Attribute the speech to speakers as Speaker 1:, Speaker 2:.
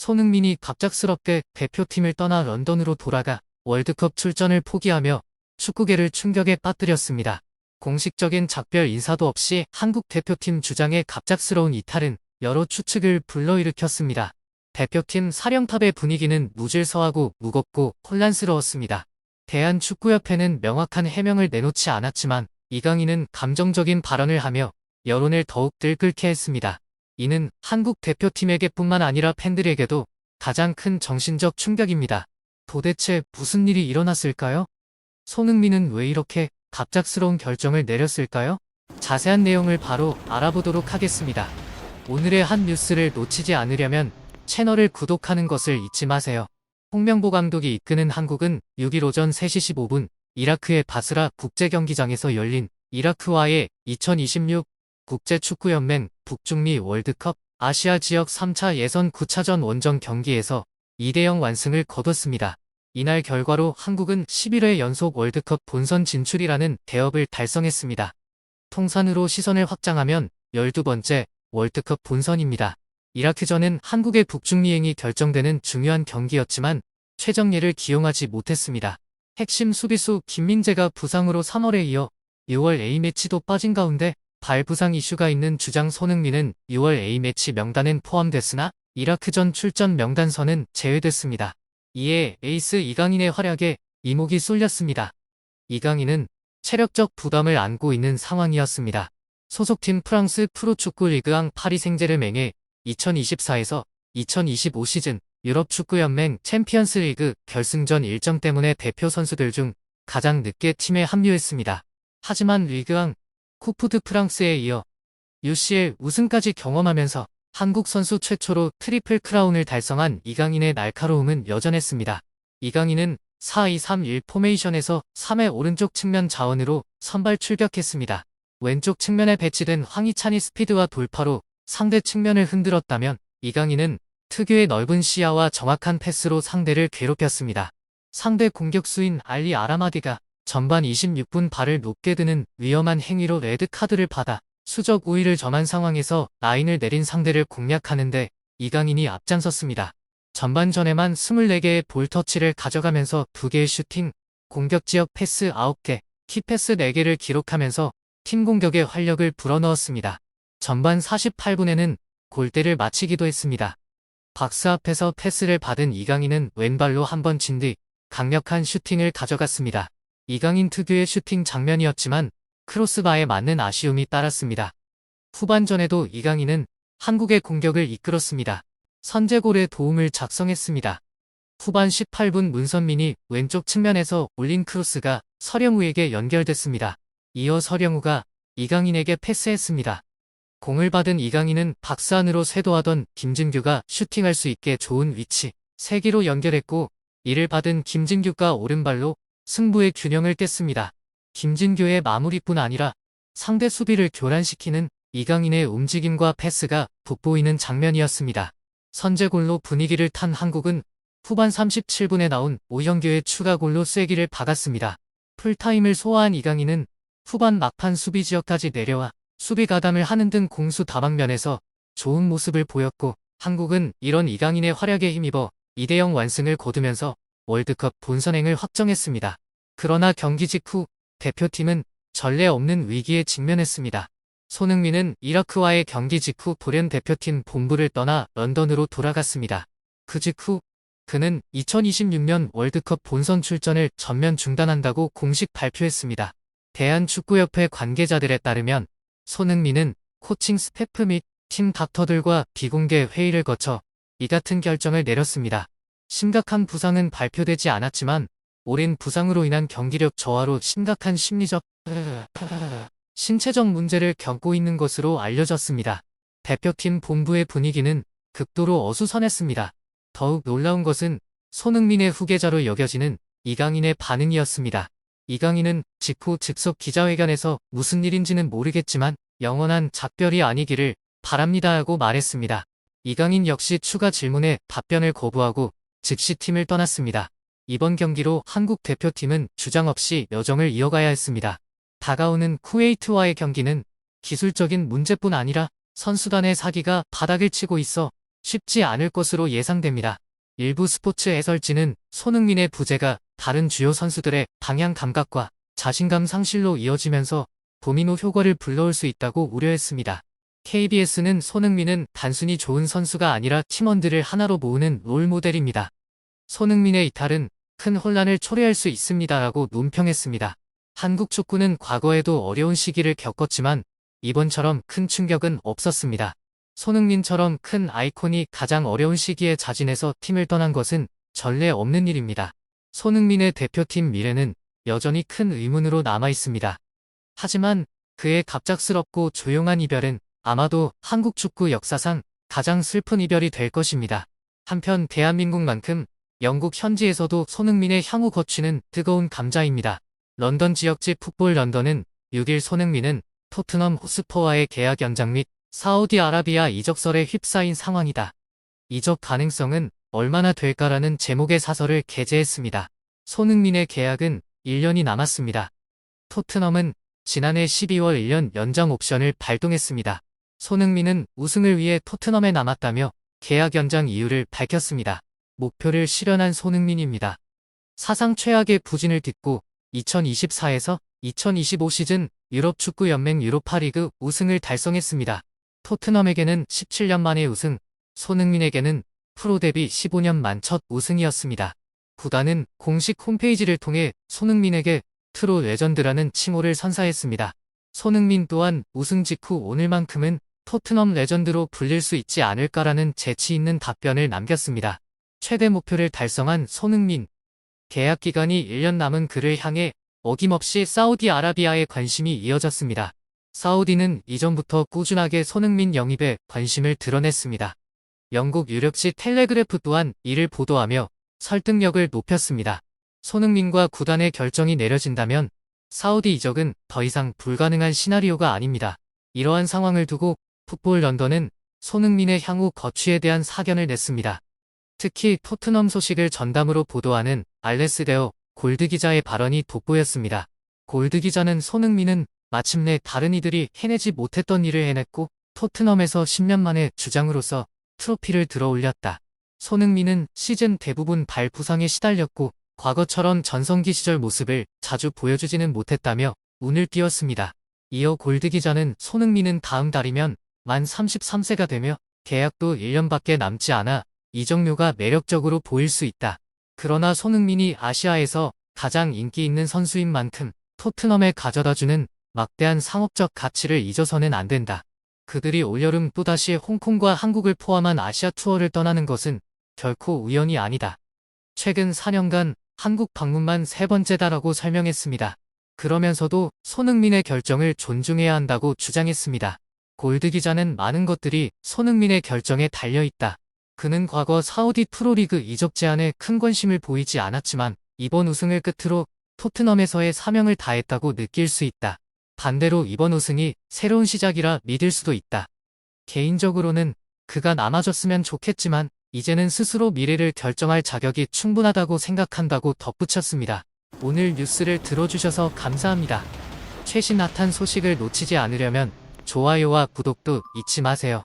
Speaker 1: 손흥민이 갑작스럽게 대표팀을 떠나 런던으로 돌아가 월드컵 출전을 포기하며 축구계를 충격에 빠뜨렸습니다. 공식적인 작별 인사도 없이 한국 대표팀 주장의 갑작스러운 이탈은 여러 추측을 불러일으켰습니다. 대표팀 사령탑의 분위기는 무질서하고 무겁고 혼란스러웠습니다. 대한축구협회는 명확한 해명을 내놓지 않았지만 이강인은 감정적인 발언을 하며 여론을 더욱 들끓게 했습니다. 이는 한국 대표팀에게뿐만 아니라 팬들에게도 가장 큰 정신적 충격입니다. 도대체 무슨 일이 일어났을까요? 손흥민은 왜 이렇게 갑작스러운 결정을 내렸을까요? 자세한 내용을 바로 알아보도록 하겠습니다. 오늘의 한 뉴스를 놓치지 않으려면 채널을 구독하는 것을 잊지 마세요. 홍명보 감독이 이끄는 한국은 6일 오전 3시 15분 이라크의 바스라 국제경기장에서 열린 이라크와의 2026 국제축구연맹 북중미 월드컵 아시아 지역 3차 예선 9차전 원정 경기에서 2대0 완승을 거뒀습니다. 이날 결과로 한국은 11회 연속 월드컵 본선 진출이라는 대업을 달성했습니다. 통산으로 시선을 확장하면 12번째 월드컵 본선입니다. 이라크전은 한국의 북중미행이 결정되는 중요한 경기였지만 최정예를 기용하지 못했습니다. 핵심 수비수 김민재가 부상으로 3월에 이어 6월 A매치도 빠진 가운데 발 부상 이슈가 있는 주장 손흥민은 6월 A매치 명단엔 포함됐으나 이라크전 출전 명단선은 제외됐습니다. 이에 에이스 이강인의 활약에 이목이 쏠렸습니다. 이강인은 체력적 부담을 안고 있는 상황이었습니다. 소속팀 프랑스 프로축구 리그앙 파리 생제르맹에 2024에서 2025 시즌 유럽축구연맹 챔피언스 리그 결승전 일정 때문에 대표 선수들 중 가장 늦게 팀에 합류했습니다. 하지만 리그앙 쿠프 드 프랑스에 이어 UCL 우승까지 경험하면서 한국 선수 최초로 트리플 크라운을 달성한 이강인의 날카로움은 여전했습니다. 이강인은 4-2-3-1 포메이션에서 3회 오른쪽 측면 자원으로 선발 출격했습니다. 왼쪽 측면에 배치된 황희찬이 스피드와 돌파로 상대 측면을 흔들었다면 이강인은 특유의 넓은 시야와 정확한 패스로 상대를 괴롭혔습니다. 상대 공격수인 알리 아라마디가 전반 26분 발을 높게 드는 위험한 행위로 레드카드를 받아 수적 우위를 점한 상황에서 라인을 내린 상대를 공략하는데 이강인이 앞장섰습니다. 전반전에만 24개의 볼터치를 가져가면서 2개의 슈팅, 공격지역 패스 9개, 키패스 4개를 기록하면서 팀 공격에 활력을 불어넣었습니다. 전반 48분에는 골대를 맞히기도 했습니다. 박스 앞에서 패스를 받은 이강인은 왼발로 한번 친 뒤 강력한 슈팅을 가져갔습니다. 이강인 특유의 슈팅 장면이었지만 크로스바에 맞는 아쉬움이 따랐습니다. 후반전에도 이강인은 한국의 공격을 이끌었습니다. 선제골에 도움을 작성했습니다. 후반 18분 문선민이 왼쪽 측면에서 올린 크로스가 서령우에게 연결됐습니다. 이어 서령우가 이강인에게 패스했습니다. 공을 받은 이강인은 박스 안으로 쇄도하던 김진규가 슈팅할 수 있게 좋은 위치, 세기로 연결했고 이를 받은 김진규가 오른발로 승부의 균형을 깼습니다. 김진규의 마무리뿐 아니라 상대 수비를 교란시키는 이강인의 움직임과 패스가 돋보이는 장면이었습니다. 선제골로 분위기를 탄 한국은 후반 37분에 나온 오형규의 추가골로 쐐기를 박았습니다. 풀타임을 소화한 이강인은 후반 막판 수비 지역까지 내려와 수비 가담을 하는 등 공수 다방면에서 좋은 모습을 보였고 한국은 이런 이강인의 활약에 힘입어 2대0 완승을 거두면서 월드컵 본선행을 확정했습니다. 그러나 경기 직후 대표팀은 전례 없는 위기에 직면했습니다. 손흥민은 이라크와의 경기 직후 돌연 대표팀 본부를 떠나 런던으로 돌아갔습니다. 그 직후 그는 2026년 월드컵 본선 출전을 전면 중단한다고 공식 발표했습니다. 대한축구협회 관계자들에 따르면 손흥민은 코칭 스태프 및 팀 닥터들과 비공개 회의를 거쳐 이 같은 결정을 내렸습니다. 심각한 부상은 발표되지 않았지만 오랜 부상으로 인한 경기력 저하로 심각한 심리적, 신체적 문제를 겪고 있는 것으로 알려졌습니다. 대표팀 본부의 분위기는 극도로 어수선했습니다. 더욱 놀라운 것은 손흥민의 후계자로 여겨지는 이강인의 반응이었습니다. 이강인은 직후 즉석 기자회견에서 무슨 일인지는 모르겠지만 영원한 작별이 아니기를 바랍니다 하고 말했습니다. 이강인 역시 추가 질문에 답변을 거부하고 즉시 팀을 떠났습니다. 이번 경기로 한국 대표팀은 주장 없이 여정을 이어가야 했습니다. 다가오는 쿠웨이트와의 경기는 기술적인 문제뿐 아니라 선수단의 사기가 바닥을 치고 있어 쉽지 않을 것으로 예상됩니다. 일부 스포츠 해설진은 손흥민의 부재가 다른 주요 선수들의 방향 감각과 자신감 상실로 이어지면서 도미노 효과를 불러올 수 있다고 우려했습니다. KBS는 손흥민은 단순히 좋은 선수가 아니라 팀원들을 하나로 모으는 롤모델입니다. 손흥민의 이탈은 큰 혼란을 초래할 수 있습니다라고 논평했습니다. 한국 축구는 과거에도 어려운 시기를 겪었지만 이번처럼 큰 충격은 없었습니다. 손흥민처럼 큰 아이콘이 가장 어려운 시기에 자진해서 팀을 떠난 것은 전례 없는 일입니다. 손흥민의 대표팀 미래는 여전히 큰 의문으로 남아 있습니다. 하지만 그의 갑작스럽고 조용한 이별은 아마도 한국 축구 역사상 가장 슬픈 이별이 될 것입니다. 한편 대한민국만큼 영국 현지에서도 손흥민의 향후 거취는 뜨거운 감자입니다. 런던 지역지 풋볼 런던은 6일 손흥민은 토트넘 호스퍼와의 계약 연장 및 사우디아라비아 이적설에 휩싸인 상황이다. 이적 가능성은 얼마나 될까라는 제목의 사설을 게재했습니다. 손흥민의 계약은 1년이 남았습니다. 토트넘은 지난해 12월 1년 연장 옵션을 발동했습니다. 손흥민은 우승을 위해 토트넘에 남았다며 계약 연장 이유를 밝혔습니다. 목표를 실현한 손흥민입니다. 사상 최악의 부진을 딛고 2024에서 2025 시즌 유럽축구연맹 유로파리그 우승을 달성했습니다. 토트넘에게는 17년 만의 우승, 손흥민에게는 프로 데뷔 15년 만 첫 우승이었습니다. 구단은 공식 홈페이지를 통해 손흥민에게 트로 레전드라는 칭호를 선사했습니다. 손흥민 또한 우승 직후 오늘만큼은 토트넘 레전드로 불릴 수 있지 않을까라는 재치 있는 답변을 남겼습니다. 최대 목표를 달성한 손흥민. 계약 기간이 1년 남은 그를 향해 어김없이 사우디아라비아의 관심이 이어졌습니다. 사우디는 이전부터 꾸준하게 손흥민 영입에 관심을 드러냈습니다. 영국 유력지 텔레그래프 또한 이를 보도하며 설득력을 높였습니다. 손흥민과 구단의 결정이 내려진다면 사우디 이적은 더 이상 불가능한 시나리오가 아닙니다. 이러한 상황을 두고 풋볼 런던은 손흥민의 향후 거취에 대한 사견을 냈습니다. 특히 토트넘 소식을 전담으로 보도하는 알레스데어 골드 기자의 발언이 돋보였습니다. 골드 기자는 손흥민은 마침내 다른 이들이 해내지 못했던 일을 해냈고 토트넘에서 10년 만에 주장으로서 트로피를 들어올렸다. 손흥민은 시즌 대부분 발 부상에 시달렸고 과거처럼 전성기 시절 모습을 자주 보여주지는 못했다며 운을 띄웠습니다. 이어 골드 기자는 손흥민은 다음 달이면 만 33세가 되며 계약도 1년밖에 남지 않아 이적료가 매력적으로 보일 수 있다. 그러나 손흥민이 아시아에서 가장 인기 있는 선수인 만큼 토트넘에 가져다주는 막대한 상업적 가치를 잊어서는 안 된다. 그들이 올여름 또다시 홍콩과 한국을 포함한 아시아 투어를 떠나는 것은 결코 우연이 아니다. 최근 4년간 한국 방문만 3번째다라고 설명했습니다. 그러면서도 손흥민의 결정을 존중해야 한다고 주장했습니다. 골드 기자는 많은 것들이 손흥민의 결정에 달려있다. 그는 과거 사우디 프로리그 이적 제안에 큰 관심을 보이지 않았지만 이번 우승을 끝으로 토트넘에서의 사명을 다했다고 느낄 수 있다. 반대로 이번 우승이 새로운 시작이라 믿을 수도 있다. 개인적으로는 그가 남아줬으면 좋겠지만 이제는 스스로 미래를 결정할 자격이 충분하다고 생각한다고 덧붙였습니다. 오늘 뉴스를 들어주셔서 감사합니다. 최신 핫한 소식을 놓치지 않으려면 좋아요와 구독도 잊지 마세요.